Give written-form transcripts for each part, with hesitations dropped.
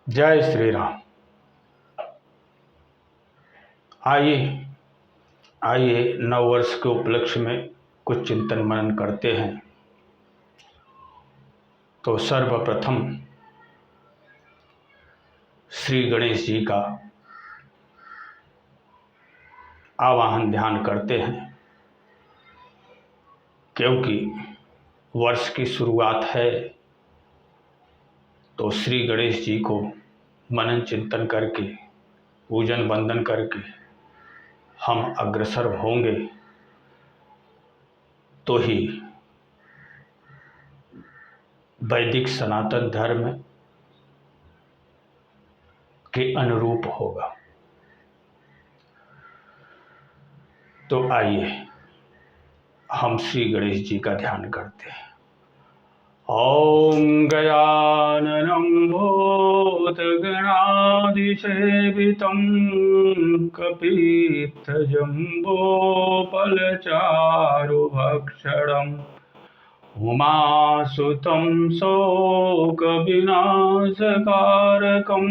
जय श्री राम। आइए आइए नव वर्ष के उपलक्ष्य में कुछ चिंतन मनन करते हैं। तो सर्वप्रथम श्री गणेश जी का आवाहन ध्यान करते हैं, क्योंकि वर्ष की शुरुआत है। तो श्री गणेश जी को मनन चिंतन करके, पूजन वंदन करके हम अग्रसर होंगे तो ही वैदिक सनातन धर्म के अनुरूप होगा। तो आइए हम श्री गणेश जी का ध्यान करते हैं। ओम गजाननं भूतगणाधिसेवितं कपित्थजम्बोफलचारुभक्षणम् उमासुतं शोकविनाशकारकं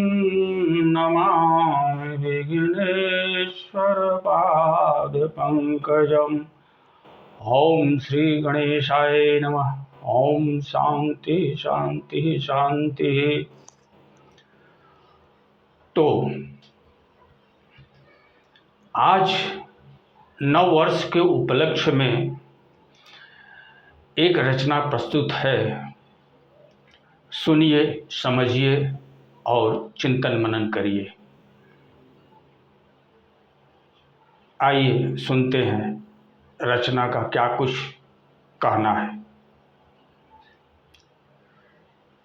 नमामि विघ्नेश्वरपादपङ्कजम्। ओम श्री गणेशाय नमः। ओम शांति शांति शांति। तो आज नव वर्ष के उपलक्ष्य में एक रचना प्रस्तुत है। सुनिए, समझिए और चिंतन मनन करिए। आइए सुनते हैं रचना का क्या कुछ कहना है।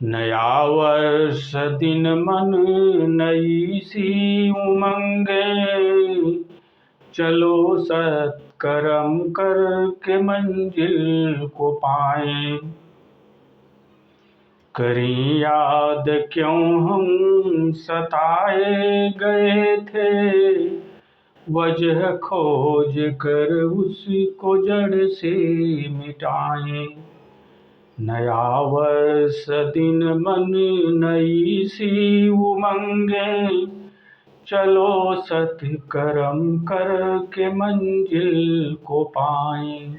नया वर्ष दिन मन नई सी उमंगे, चलो सत्कर्म करके मंजिल को पाए। करी याद क्यों हम सताए गए थे, वजह खोज कर उसको जड़ से मिटाए। नया वर्ष दिन मन नई सी उमंगे, चलो सत्कर्म करके मंजिल को पाए।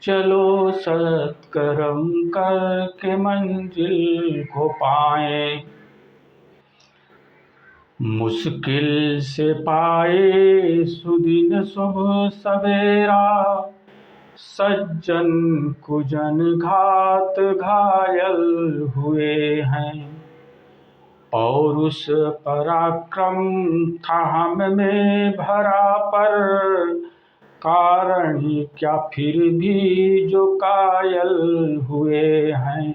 चलो सत्कर्म करके मंजिल को पाए। मुश्किल से पाए सुदिन शुभ सवेरा, सज्जन कुजन घात घायल हुए हैं। पौरुष पराक्रम था हम में भरा, पर कारण क्या फिर भी जो कायल हुए हैं।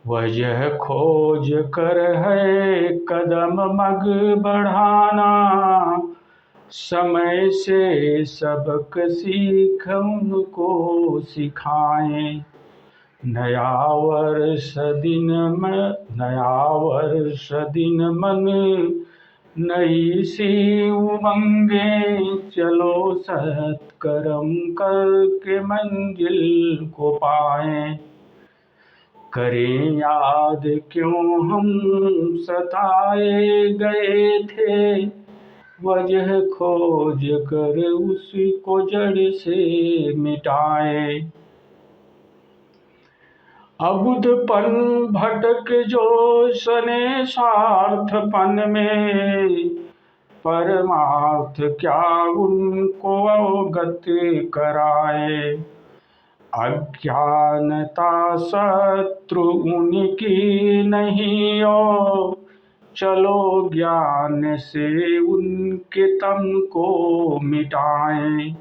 वजह खोज कर है कदम मग बढ़ाना, समय से सबक सीख उनको सिखाएं। नया वर्ष दिन मन नई सी उमंगे, चलो सत्कर्म करके मंजिल को पाए। करें याद क्यों हम सताए गए थे, वजह खोज कर उसको जड़ से मिटाए। अबुद्धपन भटक जो सने स्वार्थपन में, परमार्थ क्या उनको अवगत कराए। अज्ञानता शत्रु उनकी नहीं हो, चलो ज्ञान से उनके तम को मिटाएं।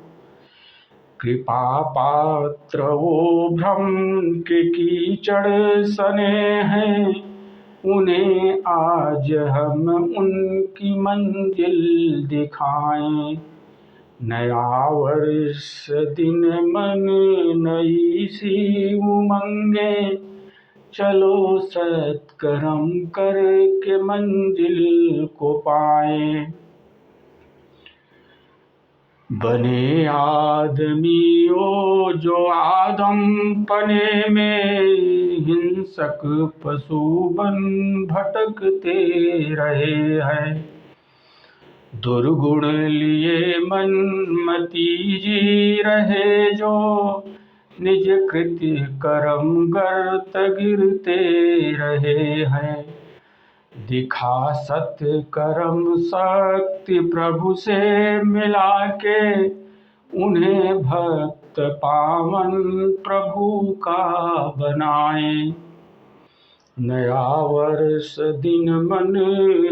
कृपा पात्र वो भ्रम के कीचड़ सने हैं, उन्हें आज हम उनकी मंजिल दिखाएं। नया वर्ष दिन मन नई सी उमंगे, चलो सत्कर्म करके मंजिल को पाए। बने आदमी ओ जो आदम पने में, हिंसक पशु बन भटकते रहे हैं। दुर्गुण लिए मन मती जी रहे जो, निज कृत्य कर्म गर्त गिरते रहे हैं। दिखा सत्य कर्म शक्ति प्रभु से मिला के, उन्हें भक्त पावन प्रभु का बनाए। नया वर्ष दिन मन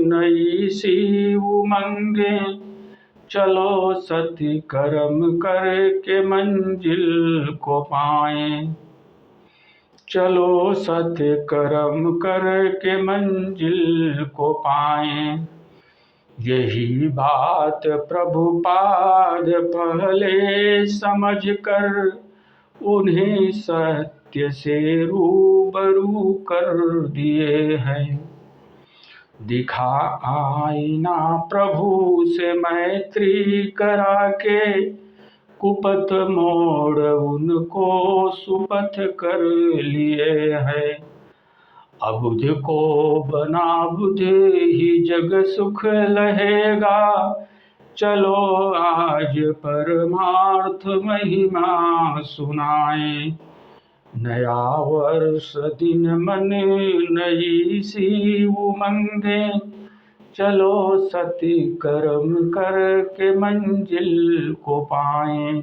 नई सी उमंगे, चलो सत्य कर्म करके मंजिल को पाएं। चलो सत्य कर्म करके मंजिल को पाएं। यही बात प्रभुपाद पहले समझ कर, उन्हें सत्य से रूबरू कर दिए हैं। दिखा आईना प्रभु से मैत्री करा के, कुपथ मोड़ उनको सुपथ कर लिए हैं। अबुझ को बना बुझ ही जग सुख लहेगा, चलो आज परमार्थ महिमा सुनाए। नया वर्ष दिन मन नई सी उमंगे, चलो सत्य कर्म करके मंजिल को पाएं।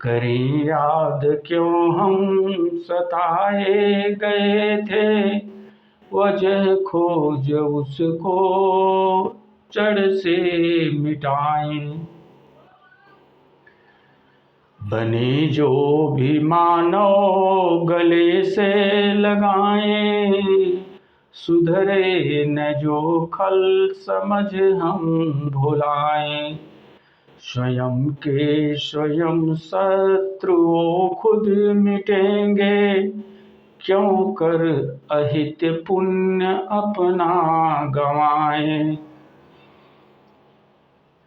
करें याद क्यों हम सताए गए थे, वजह खोज उसको जड़ से मिटाएं। बने जो भी मानव गले से लगाएं, सुधरे न जो खल समझ हम भुलाएं। स्वयं के स्वयं शत्रुओं खुद मिटेंगे, क्यों कर अहित पुण्य अपना गवाएं।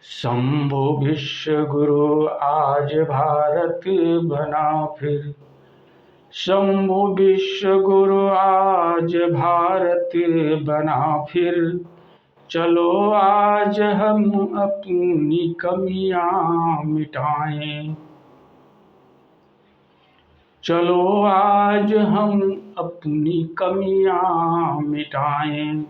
शंभु विश्व गुरु आज भारत बना फिर, शंभु विश्व गुरु आज भारत बना फिर। चलो आज हम अपनी कमियां मिटाएं। चलो आज हम अपनी कमियां मिटाएं।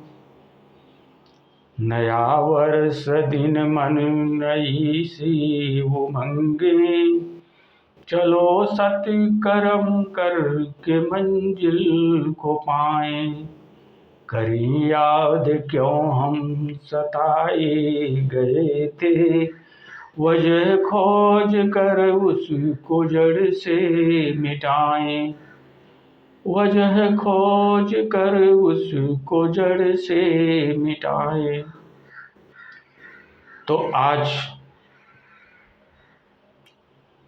नया वर्ष दिन मन नई सी उमंगे, चलो सत्य कर्म करके मंजिल को पाएं। करें याद क्यों हम सताए गए थे, वजह खोज कर उसको जड़ से मिटाएं। वजह खोज कर उसको जड़ से मिटाएं। तो आज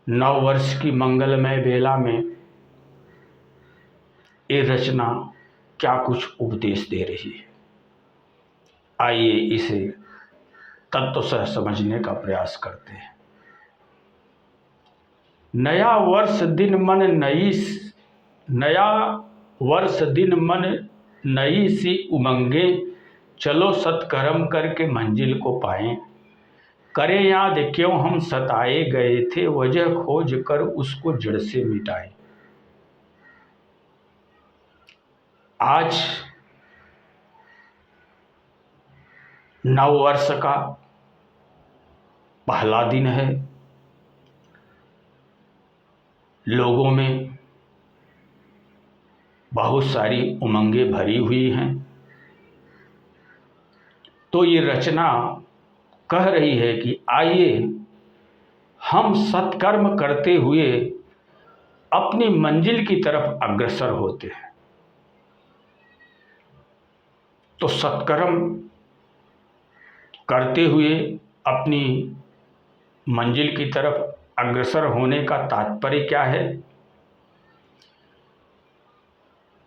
नव वर्ष की मंगलमय बेला में ये रचना क्या कुछ उपदेश दे रही है, आइए इसे तत्व सह समझने का प्रयास करते हैं। नया वर्ष दिन मन नई सी उमंगे, चलो सत्कर्म करके मंजिल को पाएं। करें याद क्यों हम सताए गए थे, वजह खोज कर उसको जड़ से मिटाएं। आज नव वर्ष का पहला दिन है। लोगों में बहुत सारी उमंगें भरी हुई हैं। तो ये रचना कह रही है कि आइए हम सत्कर्म करते हुए अपनी मंजिल की तरफ अग्रसर होते हैं। तो सत्कर्म करते हुए अपनी मंजिल की तरफ अग्रसर होने का तात्पर्य क्या है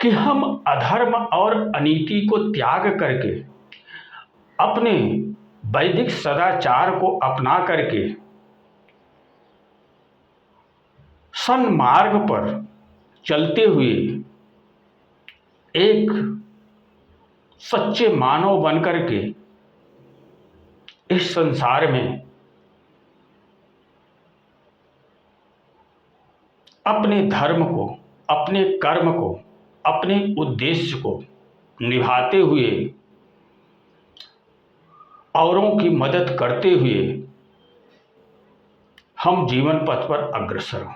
कि हम अधर्म और अनीति को त्याग करके अपने वैदिक सदाचार को अपना करके सन्मार्ग पर चलते हुए एक सच्चे मानव बनकर के इस संसार में अपने धर्म को, अपने कर्म को, अपने उद्देश्य को निभाते हुए, औरों की मदद करते हुए हम जीवन पथ पर अग्रसर हों।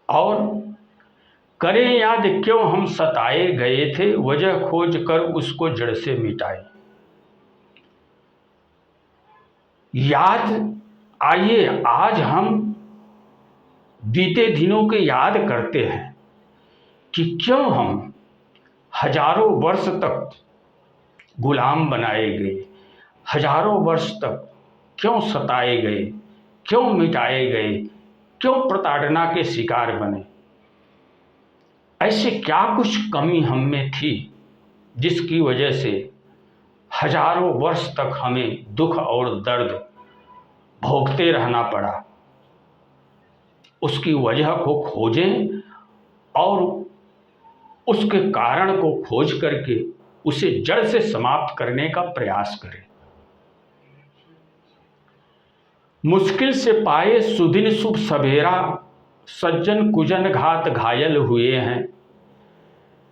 और करें याद क्यों हम सताए गए थे, वजह खोज कर उसको जड़ से मिटाए। याद आइए आज हम बीते दिनों के याद करते हैं कि क्यों हम हजारों वर्ष तक गुलाम बनाए गए, हजारों वर्ष तक क्यों सताए गए, क्यों मिटाए गए, क्यों प्रताड़ना के शिकार बने। ऐसे क्या कुछ कमी हम में थी जिसकी वजह से हजारों वर्ष तक हमें दुख और दर्द भोगते रहना पड़ा। उसकी वजह को खोजें और उसके कारण को खोज करके उसे जड़ से समाप्त करने का प्रयास करें। मुश्किल से पाए सुदिन शुभ सवेरा, सज्जन कुजन घात घायल हुए हैं।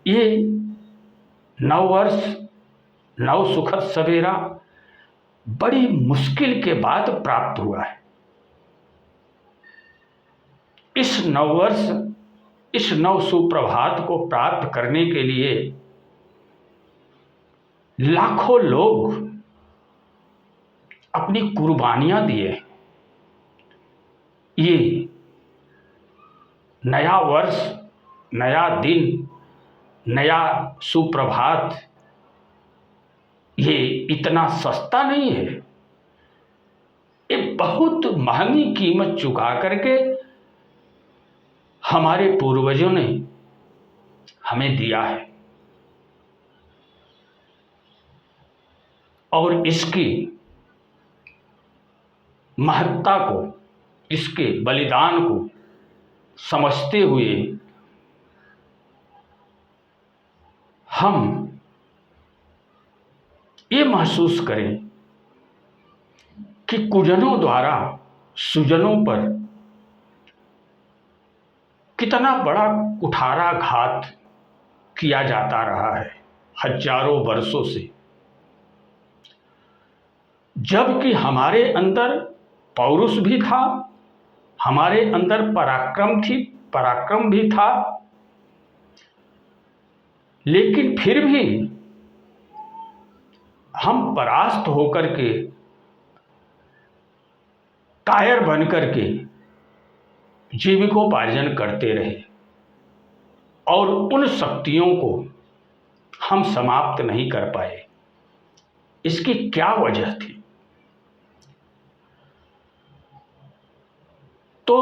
ये नववर्ष, नव सुखद सवेरा बड़ी मुश्किल के बाद प्राप्त हुआ है। इस नववर्ष, इस नव सुप्रभात को प्राप्त करने के लिए लाखों लोग अपनी कुर्बानियां दिए। ये नया वर्ष, नया दिन, नया सुप्रभात ये इतना सस्ता नहीं है। ये बहुत महंगी कीमत चुका करके हमारे पूर्वजों ने हमें दिया है। और इसकी महत्ता को, इसके बलिदान को समझते हुए हम ये महसूस करें कि कुजनों द्वारा सुजनों पर कितना बड़ा कुठारा घात किया जाता रहा है हजारों वर्षों से। जबकि हमारे अंदर पौरुष भी था, हमारे अंदर पराक्रम भी था, लेकिन फिर भी हम परास्त होकर के, कायर बन करके जीविकोपार्जन करते रहे और उन शक्तियों को हम समाप्त नहीं कर पाए। इसकी क्या वजह थी? तो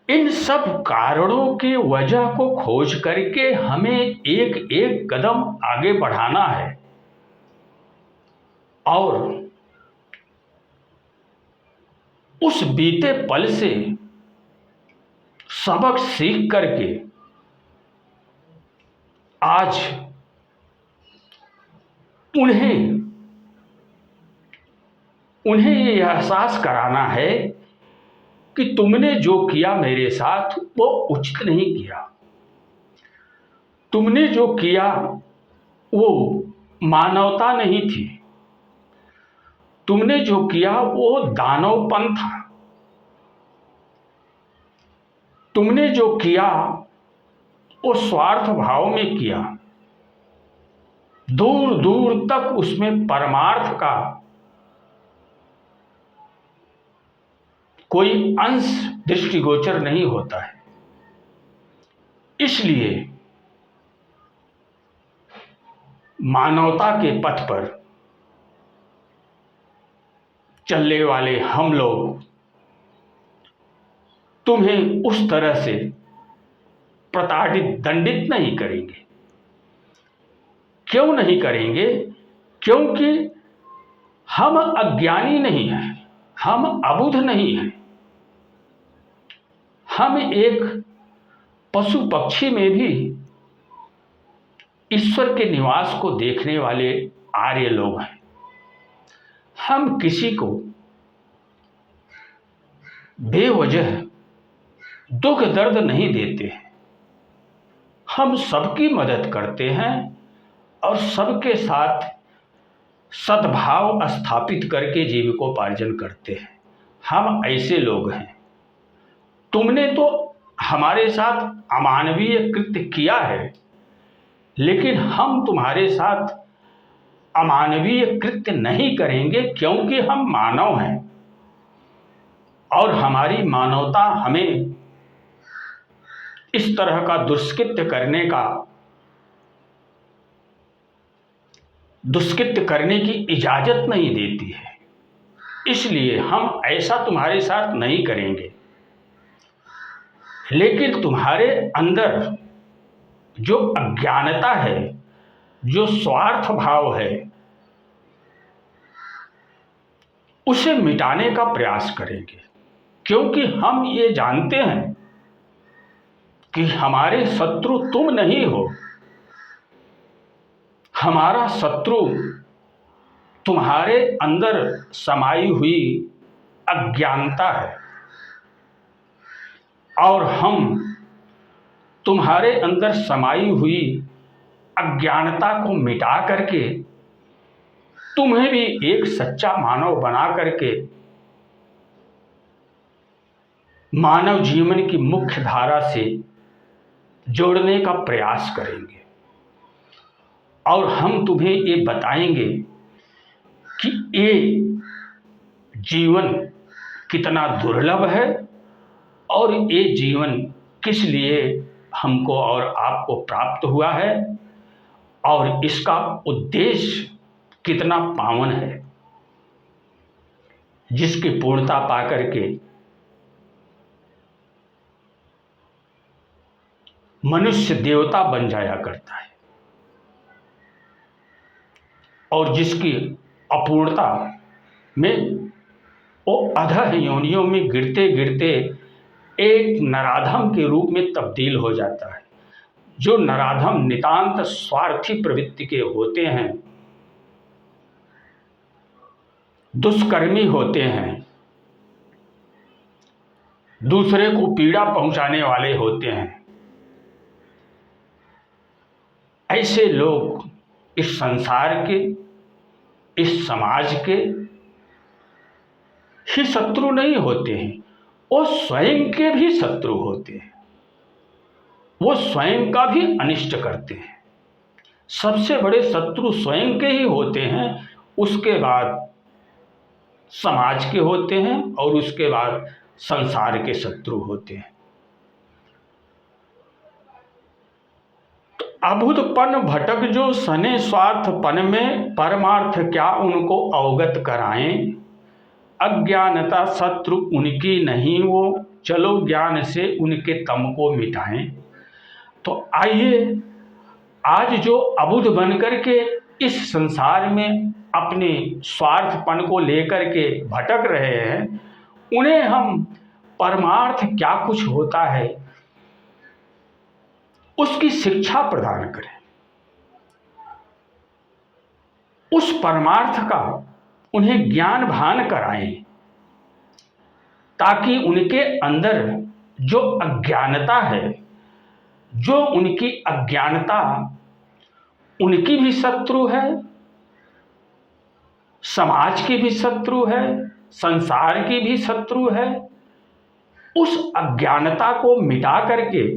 इन सब कारणों की वजह को खोज करके हमें एक एक कदम आगे बढ़ाना है और उस बीते पल से सबक सीख करके आज उन्हें ये एहसास कराना है कि तुमने जो किया मेरे साथ वो उचित नहीं किया। तुमने जो किया वो मानवता नहीं थी। तुमने जो किया वो दानवपन था। तुमने जो किया वो स्वार्थ भाव में किया। दूर दूर तक उसमें परमार्थ का कोई अंश दृष्टिगोचर नहीं होता है। इसलिए मानवता के पथ पर चलने वाले हम लोग तुम्हें उस तरह से प्रताड़ित, दंडित नहीं करेंगे। क्यों नहीं करेंगे? क्योंकि हम अज्ञानी नहीं हैं। हम अबुध नहीं हैं। हम एक पशु पक्षी में भी ईश्वर के निवास को देखने वाले आर्य लोग हैं। हम किसी को बेवजह दुख दर्द नहीं देते हैं। हम सबकी मदद करते हैं और सबके साथ सद्भाव स्थापित करके जीविकोपार्जन करते हैं। हम ऐसे लोग हैं। तुमने तो हमारे साथ अमानवीय कृत्य किया है, लेकिन हम तुम्हारे साथ अमानवीय कृत्य नहीं करेंगे, क्योंकि हम मानव हैं और हमारी मानवता हमें इस तरह का दुष्कृत्य करने की इजाजत नहीं देती है। इसलिए हम ऐसा तुम्हारे साथ नहीं करेंगे। लेकिन तुम्हारे अंदर जो अज्ञानता है, जो स्वार्थ भाव है, उसे मिटाने का प्रयास करेंगे, क्योंकि हम ये जानते हैं कि हमारे शत्रु तुम नहीं हो। हमारा शत्रु तुम्हारे अंदर समाई हुई अज्ञानता है और हम तुम्हारे अंदर समाई हुई अज्ञानता को मिटा करके तुम्हें भी एक सच्चा मानव बना करके मानव जीवन की मुख्य धारा से जोड़ने का प्रयास करेंगे। और हम तुम्हें ये बताएंगे कि ये जीवन कितना दुर्लभ है और ये जीवन किस लिए हमको और आपको प्राप्त हुआ है और इसका उद्देश्य कितना पावन है, जिसकी पूर्णता पाकर के मनुष्य देवता बन जाया करता है और जिसकी अपूर्णता में वो अधः योनियों में गिरते गिरते एक नराधम के रूप में तब्दील हो जाता है। जो नराधम नितांत स्वार्थी प्रवृत्ति के होते हैं, दुष्कर्मी होते हैं, दूसरे को पीड़ा पहुंचाने वाले होते हैं, ऐसे लोग इस संसार के, इस समाज के ही शत्रु नहीं होते हैं, वो स्वयं के भी शत्रु होते हैं। वो स्वयं का भी अनिष्ट करते हैं। सबसे बड़े शत्रु स्वयं के ही होते हैं, उसके बाद समाज के होते हैं और उसके बाद संसार के शत्रु होते हैं। अबुधपन भटक जो सने स्वार्थपन में, परमार्थ क्या उनको अवगत कराएं। अज्ञानता शत्रु उनकी नहीं, वो चलो ज्ञान से उनके तम को मिटाएं। तो आइए आज जो अबुध बन करके इस संसार में अपने स्वार्थपन को लेकर के भटक रहे हैं, उन्हें हम परमार्थ क्या कुछ होता है उसकी शिक्षा प्रदान करें। उस परमार्थ का उन्हें ज्ञान भान कराएं, ताकि उनके अंदर जो अज्ञानता है, जो उनकी अज्ञानता उनकी भी शत्रु है, समाज की भी शत्रु है, संसार की भी शत्रु है, उस अज्ञानता को मिटा करके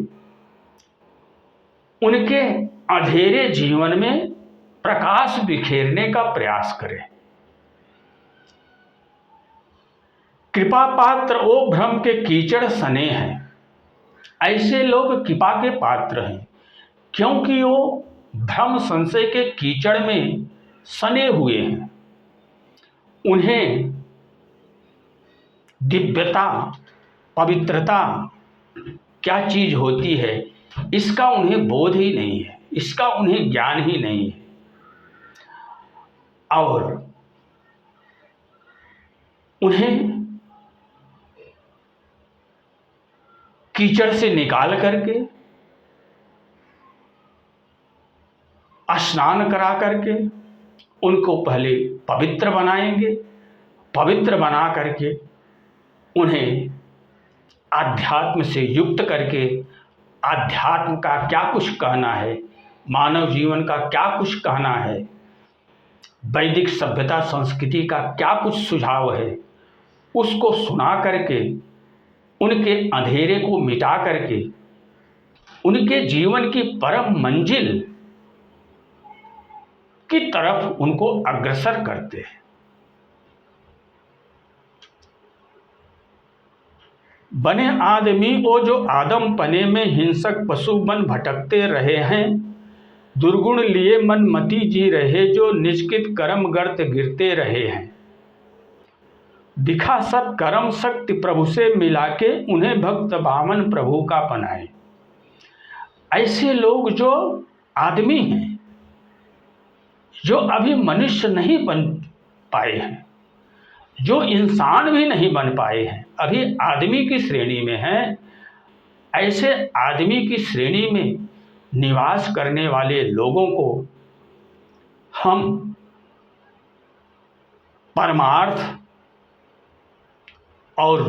उनके अंधेरे जीवन में प्रकाश बिखेरने का प्रयास करें। कृपा पात्र ओ भ्रम के कीचड़ सने हैं। ऐसे लोग कृपा के पात्र हैं, क्योंकि वो भ्रम संशय के कीचड़ में सने हुए हैं। उन्हें दिव्यता, पवित्रता क्या चीज होती है इसका उन्हें बोध ही नहीं है, इसका उन्हें ज्ञान ही नहीं है। और उन्हें कीचड़ से निकाल करके स्नान करा करके उनको पहले पवित्र बनाएंगे। पवित्र बना करके उन्हें आध्यात्म से युक्त करके आध्यात्म का क्या कुछ कहना है, मानव जीवन का क्या कुछ कहना है, वैदिक सभ्यता संस्कृति का क्या कुछ सुझाव है, उसको सुना करके उनके अंधेरे को मिटा करके उनके जीवन की परम मंजिल की तरफ उनको अग्रसर करते हैं। बने आदमी वो जो आदम पने में हिंसक पशु बन भटकते रहे हैं, दुर्गुण लिए मन मती जी रहे जो निष्कित कर्म गर्त गिरते रहे हैं। दिखा सब कर्म शक्ति प्रभु से मिला के उन्हें भक्त बामन प्रभु का बनाए। ऐसे लोग जो आदमी हैं, जो अभी मनुष्य नहीं बन पाए हैं, जो इंसान भी नहीं बन पाए हैं, अभी आदमी की श्रेणी में हैं, ऐसे आदमी की श्रेणी में निवास करने वाले लोगों को हम परमार्थ और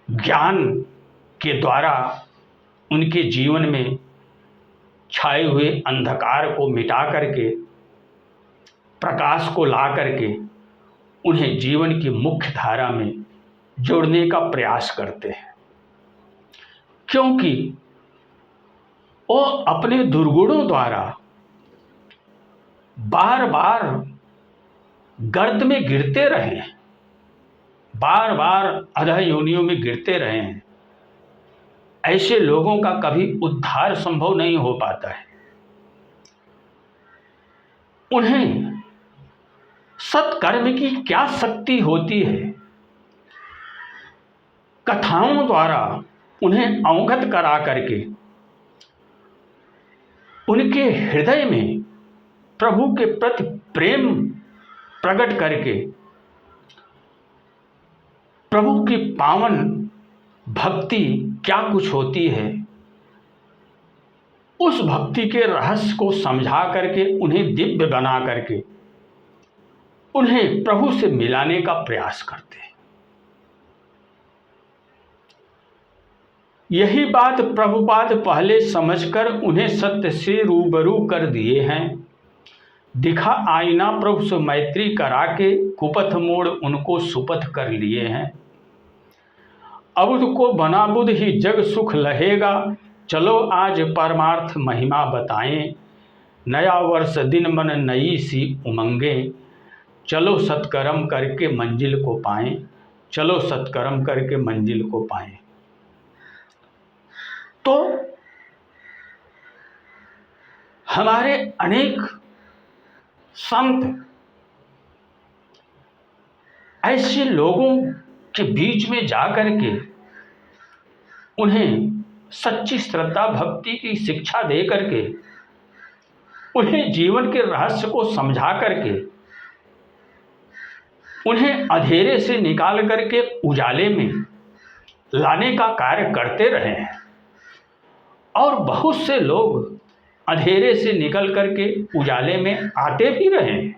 ज्ञान के द्वारा उनके जीवन में छाए हुए अंधकार को मिटा करके प्रकाश को ला करके उन्हें जीवन की मुख्य धारा में जोड़ने का प्रयास करते हैं। क्योंकि वो अपने दुर्गुणों द्वारा बार बार गर्त में गिरते रहे हैं, बार बार अधः योनियों में गिरते रहे हैं। ऐसे लोगों का कभी उद्धार संभव नहीं हो पाता है। उन्हें सत्कर्म की क्या शक्ति होती है, कथाओं द्वारा उन्हें अवगत करा करके उनके हृदय में प्रभु के प्रति प्रेम प्रकट करके प्रभु की पावन भक्ति क्या कुछ होती है, उस भक्ति के रहस्य को समझा करके उन्हें दिव्य बना करके उन्हें प्रभु से मिलाने का प्रयास करते हैं। यही बात प्रभुपाद पहले समझकर उन्हें सत्य से रूबरू कर दिए हैं। दिखा आईना प्रभु से मैत्री करा के कुपथ मोड़ उनको सुपथ कर लिए हैं। अबुध को बना बुध ही जग सुख लहेगा, चलो आज परमार्थ महिमा बताएं। नया वर्ष दिन मन नई सी उमंगें, चलो सत्कर्म करके मंजिल को पाएं, चलो सत्कर्म करके मंजिल को पाएं। तो हमारे अनेक संत ऐसे लोगों के बीच में जाकर के उन्हें सच्ची श्रद्धा भक्ति की शिक्षा दे करके उन्हें जीवन के रहस्य को समझा करके उन्हें अंधेरे से निकाल करके उजाले में लाने का कार्य करते रहे हैं। और बहुत से लोग अंधेरे से निकल करके उजाले में आते भी रहे हैं।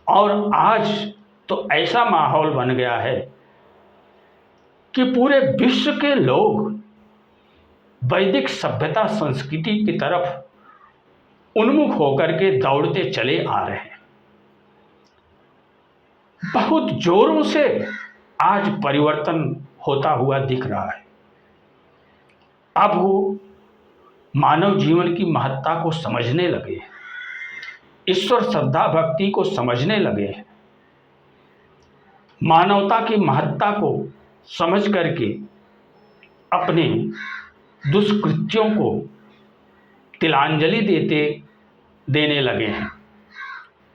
और आज तो ऐसा माहौल बन गया है कि पूरे विश्व के लोग वैदिक सभ्यता संस्कृति की तरफ उन्मुख होकर के दौड़ते चले आ रहे हैं। बहुत जोरों से आज परिवर्तन होता हुआ दिख रहा है। अब वो मानव जीवन की महत्ता को समझने लगे हैं, ईश्वर श्रद्धा भक्ति को समझने लगे हैं, मानवता की महत्ता को समझ करके अपने दुष्कृत्यों को तिलांजलि देने लगे हैं।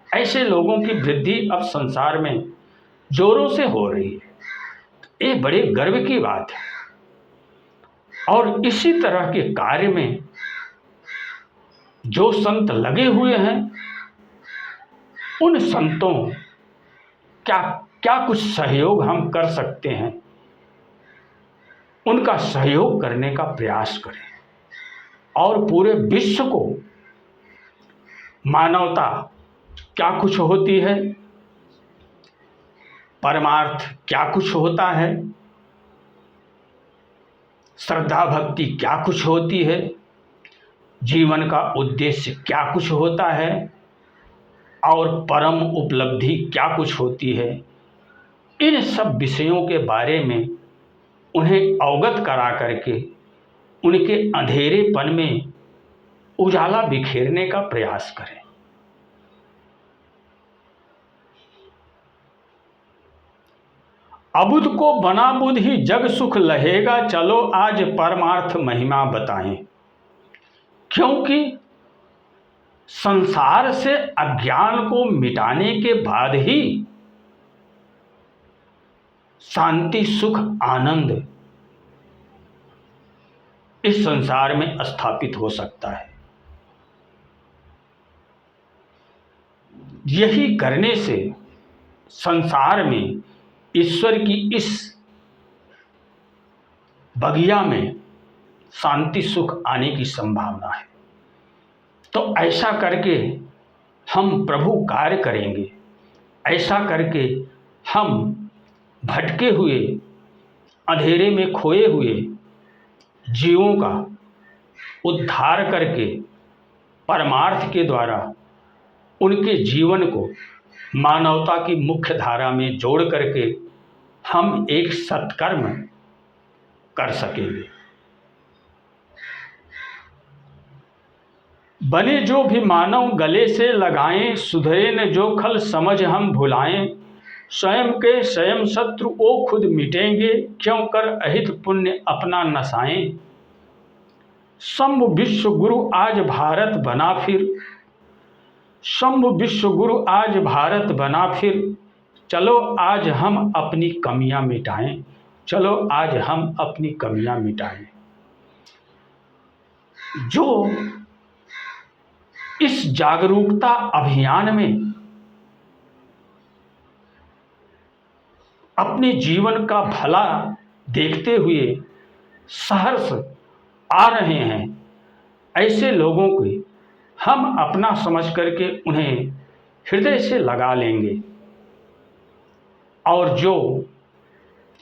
ऐसे लोगों की वृद्धि अब संसार में जोरों से हो रही है। ये बड़े गर्व की बात है। और इसी तरह के कार्य में जो संत लगे हुए हैं, उन संतों क्या क्या कुछ सहयोग हम कर सकते हैं, उनका सहयोग करने का प्रयास करें और पूरे विश्व को मानवता क्या कुछ होती है, परमार्थ क्या कुछ होता है, श्रद्धा भक्ति क्या कुछ होती है, जीवन का उद्देश्य क्या कुछ होता है और परम उपलब्धि क्या कुछ होती है, इन सब विषयों के बारे में उन्हें अवगत करा करके उनके अंधेरेपन में उजाला बिखेरने का प्रयास करें। अबुध को बना बुध ही जग सुख लहेगा, चलो आज परमार्थ महिमा बताएं। क्योंकि संसार से अज्ञान को मिटाने के बाद ही शांति सुख आनंद इस संसार में स्थापित हो सकता है। यही करने से संसार में ईश्वर की इस बगिया में शांति सुख आने की संभावना है। तो ऐसा करके हम प्रभु कार्य करेंगे, ऐसा करके हम भटके हुए अंधेरे में खोए हुए जीवों का उद्धार करके परमार्थ के द्वारा उनके जीवन को मानवता की मुख्य धारा में जोड़ करके हम एक सत्कर्म कर सकेंगे। बने जो भी मानव गले से लगाएं, सुधरे न जो खल समझ हम भुलाएं, स्वयं के स्वयं शत्रु ओ खुद मिटेंगे, क्यों कर अहित पुण्य अपना नसाएं। शंभु विश्व गुरु आज भारत बना फिर, शंभु विश्व गुरु आज भारत बना फिर, चलो आज हम अपनी कमियां मिटाएं, चलो आज हम अपनी कमियां मिटाएं। जो इस जागरूकता अभियान में अपने जीवन का भला देखते हुए सहर्ष आ रहे हैं, ऐसे लोगों को हम अपना समझ करके उन्हें हृदय से लगा लेंगे और जो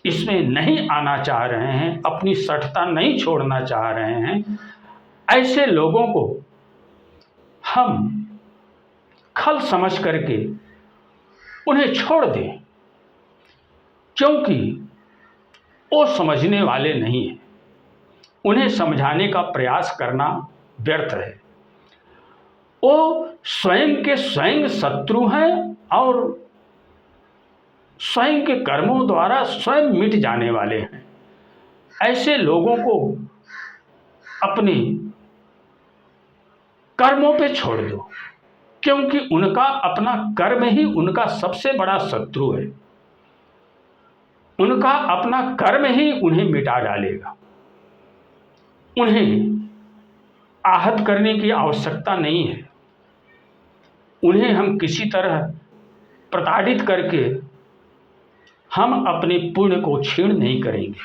इसमें नहीं आना चाह रहे हैं, अपनी सठता नहीं छोड़ना चाह रहे हैं, ऐसे लोगों को हम खल समझ करके उन्हें छोड़ दें, क्योंकि वो समझने वाले नहीं हैं। उन्हें समझाने का प्रयास करना व्यर्थ है। वो स्वयं के स्वयं शत्रु हैं और स्वयं के कर्मों द्वारा स्वयं मिट जाने वाले हैं। ऐसे लोगों को अपने कर्मों पे छोड़ दो, क्योंकि उनका अपना कर्म ही उनका सबसे बड़ा शत्रु है। उनका अपना कर्म ही उन्हें मिटा डालेगा। उन्हें आहत करने की आवश्यकता नहीं है। उन्हें हम किसी तरह प्रताड़ित करके हम अपने पुण्य को क्षीण नहीं करेंगे,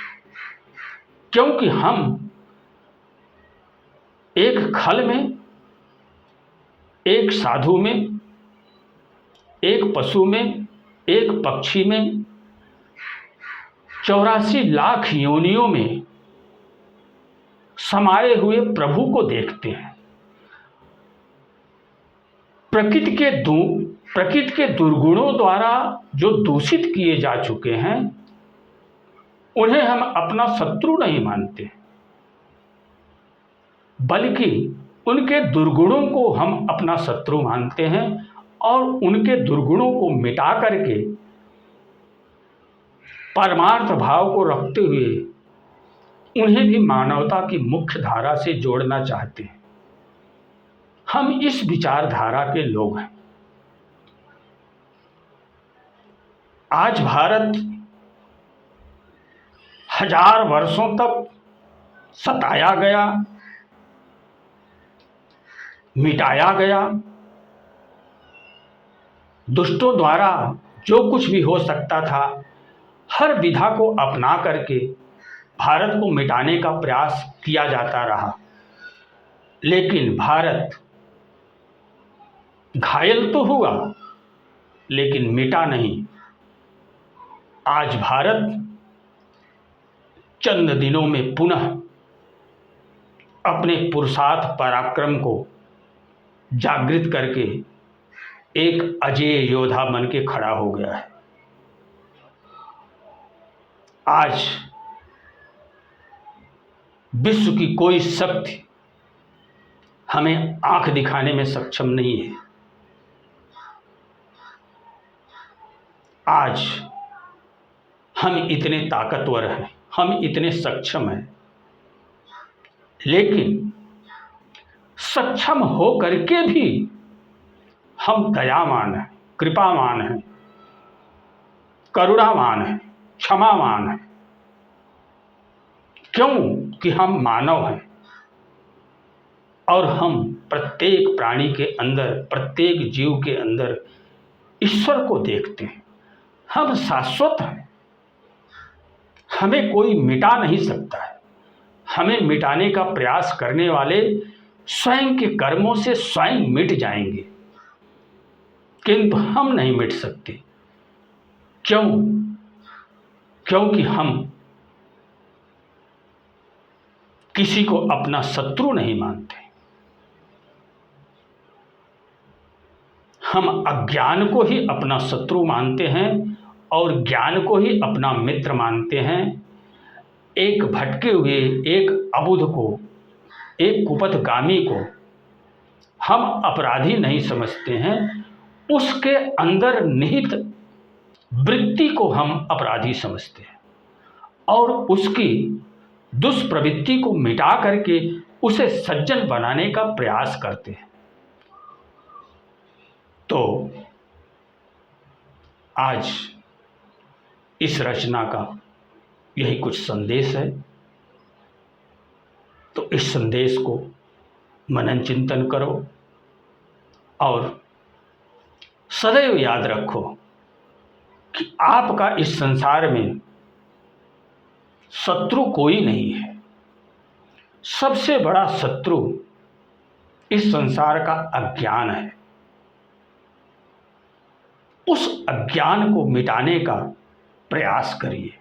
क्योंकि हम एक खल में, एक साधु में, एक पशु में, एक पक्षी में, 84 लाख योनियों में समाये हुए प्रभु को देखते हैं। प्रकृति के दुर्गुणों द्वारा जो दूषित किए जा चुके हैं, उन्हें हम अपना शत्रु नहीं मानते, बल्कि उनके दुर्गुणों को हम अपना शत्रु मानते हैं और उनके दुर्गुणों को मिटा करके परमार्थ भाव को रखते हुए उन्हें भी मानवता की मुख्य धारा से जोड़ना चाहते हैं। हम इस विचारधारा के लोग हैं। आज भारत 1000 वर्षों तक सताया गया, मिटाया गया, दुष्टों द्वारा जो कुछ भी हो सकता था हर विधा को अपना करके भारत को मिटाने का प्रयास किया जाता रहा, लेकिन भारत घायल तो हुआ लेकिन मिटा नहीं। आज भारत चंद दिनों में पुनः अपने पुरुषार्थ पराक्रम को जागृत करके एक अजेय योद्धा बन के खड़ा हो गया है। आज विश्व की कोई शक्ति हमें आंख दिखाने में सक्षम नहीं है। आज हम इतने ताकतवर हैं, हम इतने सक्षम हैं, लेकिन सक्षम हो करके भी हम दयावान हैं, कृपावान हैं, करुणावान हैं, क्षमावान हैं। क्यों कि हम मानव हैं और हम प्रत्येक प्राणी के अंदर, प्रत्येक जीव के अंदर ईश्वर को देखते हैं। हम शाश्वत हैं, हमें कोई मिटा नहीं सकता है। हमें मिटाने का प्रयास करने वाले स्वयं के कर्मों से स्वयं मिट जाएंगे, किंतु हम नहीं मिट सकते। क्यों? क्योंकि हम किसी को अपना शत्रु नहीं मानते। हम अज्ञान को ही अपना शत्रु मानते हैं और ज्ञान को ही अपना मित्र मानते हैं। एक भटके हुए, एक अबुध को, एक कुपथगामी को हम अपराधी नहीं समझते हैं, उसके अंदर निहित वृत्ति को हम अपराधी समझते हैं और उसकी दुष्प्रवृत्ति को मिटा करके उसे सज्जन बनाने का प्रयास करते हैं। तो आज इस रचना का यही कुछ संदेश है। तो इस संदेश को मनन चिंतन करो और सदैव याद रखो कि आपका इस संसार में शत्रु कोई नहीं है। सबसे बड़ा शत्रु इस संसार का अज्ञान है। उस अज्ञान को मिटाने का प्रयास करिए।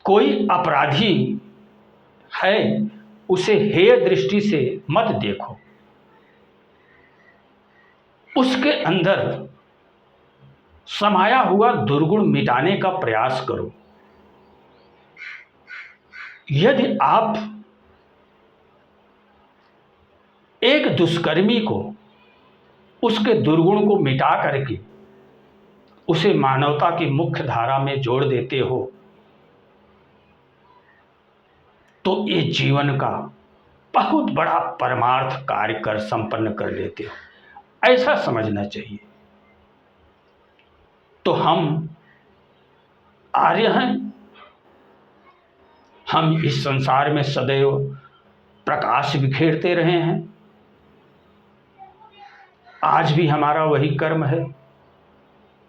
कोई अपराधी है, उसे हेय दृष्टि से मत देखो, उसके अंदर समाया हुआ दुर्गुण मिटाने का प्रयास करो। यदि आप एक दुष्कर्मी को, उसके दुर्गुण को मिटा करके उसे मानवता की मुख्य धारा में जोड़ देते हो तो ये जीवन का बहुत बड़ा परमार्थ कार्य कर संपन्न कर लेते हो, ऐसा समझना चाहिए। तो हम आर्य हैं, हम इस संसार में सदैव प्रकाश बिखेरते रहे हैं। आज भी हमारा वही कर्म है।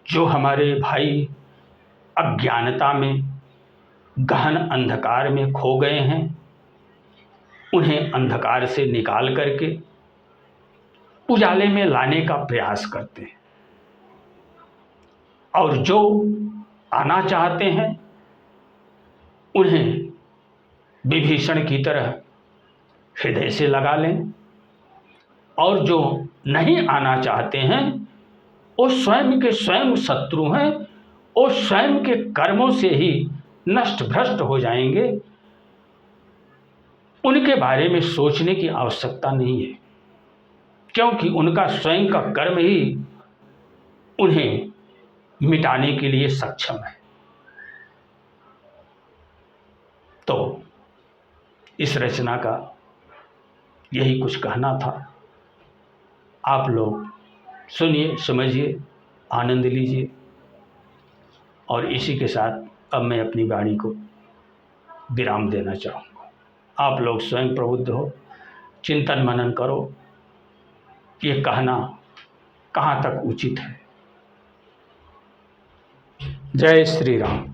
जो हमारे भाई अज्ञानता में, गहन अंधकार में खो गए हैं, उन्हें अंधकार से निकाल करके उजाले में लाने का प्रयास करते हैं। और जो आना चाहते हैं उन्हें विभीषण की तरह हृदय से लगा लें, और जो नहीं आना चाहते हैं वो स्वयं के स्वयं शत्रु हैं, वो स्वयं के कर्मों से ही नष्ट भ्रष्ट हो जाएंगे। उनके बारे में सोचने की आवश्यकता नहीं है, क्योंकि उनका स्वयं का कर्म ही उन्हें मिटाने के लिए सक्षम है। तो इस रचना का यही कुछ कहना था। आप लोग सुनिए, समझिए, आनंद लीजिए। और इसी के साथ अब मैं अपनी वाणी को विराम देना चाहूँगा। आप लोग स्वयं प्रबुद्ध हो, चिंतन मनन करो। ये कहना कहाँ तक उचित है। जय श्री राम।